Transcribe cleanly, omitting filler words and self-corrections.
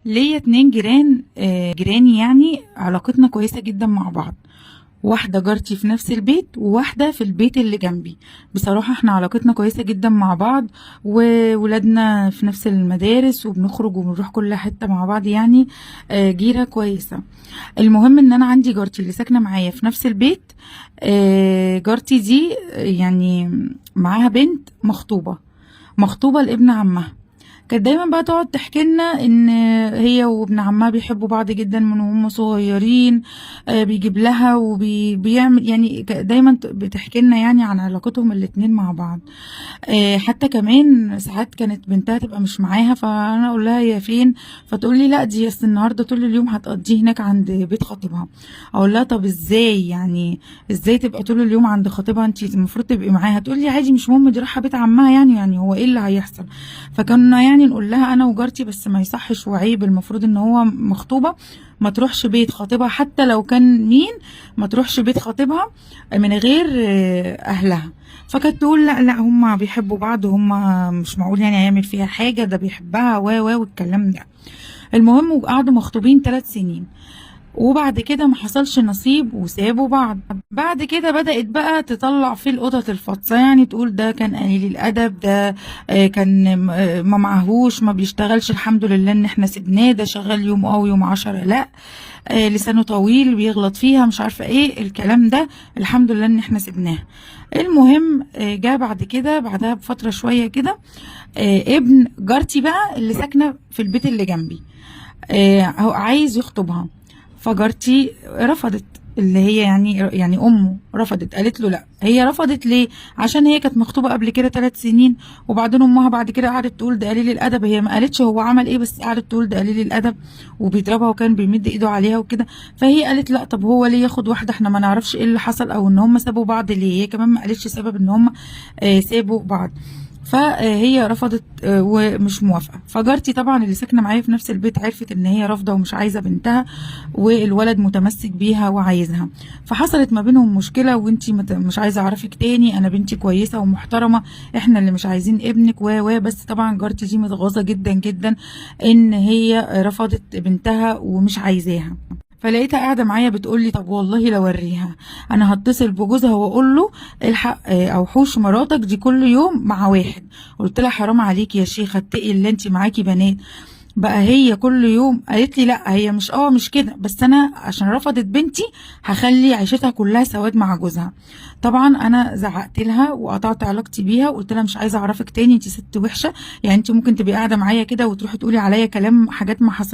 ليا اتنين جيران، جيراني يعني علاقتنا كويسة جدا مع بعض. واحدة جارتي في نفس البيت وواحدة في البيت اللي جنبي. بصراحة احنا علاقتنا كويسة جدا مع بعض، وولادنا في نفس المدارس وبنخرج وبنروح كل حتة مع بعض يعني. جيرة كويسة. المهم ان انا عندي جارتي اللي ساكنة معايا في نفس البيت. جارتي دي يعني معاها بنت مخطوبة لابن عمها. كانت دايما بقى تقعد تحكي لنا ان هي وابن عمها بيحبوا بعض جدا من وهم صغيرين. بيجيب لها وبيعمل يعني دايما بتحكي لنا يعني عن علاقتهم الاتنين مع بعض. حتى كمان ساعات كانت بنتها تبقى مش معاها، فانا اقول لها هي فين، فتقول لي لا دي اصل النهارده طول اليوم هتقضيه هناك عند بيت خطيبها. اقول لها طب ازاي يعني، ازاي تبقى طول اليوم عند خطيبها، انت المفروض تبقي معاها. تقول لي عادي مش مهم، دي رايحه بيت عمها يعني هو ايه اللي هيحصل. فكنا يعني نقول لها انا وجارتي بس ما يصحش وعيب، المفروض ان هو مخطوبه ما تروحش بيت خطيبها حتى لو كان مين، ما تروحش بيت خطيبها من غير اهلها. فكانت تقول لا لا هما بيحبوا بعض، هما مش معقول يعني هيعمل فيها حاجة، ده بيحبها والكلام ده. المهم وقعدوا مخطوبين 3 سنين، وبعد كده ما حصلش نصيب وسابوا بعض. بعد كده بدأت بقى تطلع في القطط الفطسة، يعني تقول ده كان قليل الأدب، ده كان ما معهوش، ما بيشتغلش، الحمد لله ان احنا سبناه، ده شغال يوم ويوم 10 لا، لسانه طويل بيغلط فيها، مش عارفة ايه الكلام ده، الحمد لله ان احنا سبناه. المهم جاء بعد كده بعدها بفترة شوية كده، ابن جارتي بقى اللي ساكنة في البيت اللي جنبي هو عايز يخطبها. فجارتي رفضت، اللي هي يعني امه رفضت، قالت له لا. هي رفضت ليه؟ عشان هي كانت مخطوبه قبل كده 3 سنين، وبعدين امها بعد كده قعدت تقول ده قليل الادب. هي ما قالتش هو عمل ايه، بس قعدت تقول ده قليل الادب وبيضربها وكان بيمد ايده عليها وكده. فهي قالت لا، طب هو ليه ياخد واحده احنا ما نعرفش ايه اللي حصل او ان هم سابوا بعض ليه. هي كمان ما قالتش سبب ان هم سابوا بعض. فهي رفضت ومش موافقه. فجارتي طبعا اللي ساكنه معايا في نفس البيت عرفت ان هي رافضه ومش عايزه بنتها، والولد متمسك بيها وعايزها. فحصلت ما بينهم مشكله، وانتي مش عايزه اعرفك تاني، انا بنتي كويسه ومحترمه، احنا اللي مش عايزين ابنك بس طبعا جارتي دي متغاظه جدا جدا ان هي رفضت بنتها ومش عايزاها. فلقيتها قاعده معايا بتقول لي طب والله لو اوريها، انا هتصل بجوزها واقول له الحق او حوش مراتك دي كل يوم مع واحد. قلت لها حرام عليكي يا شيخه اتقي اللي انت معاكي بنات بقى. هي كل يوم قالت لي لا هي مش كده، بس انا عشان رفضت بنتي هخلي عيشتها كلها سواد مع جوزها. طبعا انا زعقت لها وقطعت علاقتي بيها وقلت لها مش عايزه اعرفك تاني، انت ست وحشه، يعني انت ممكن تبقي قاعده معايا كده وتروحي تقولي عليا كلام حاجات ما حصلتش.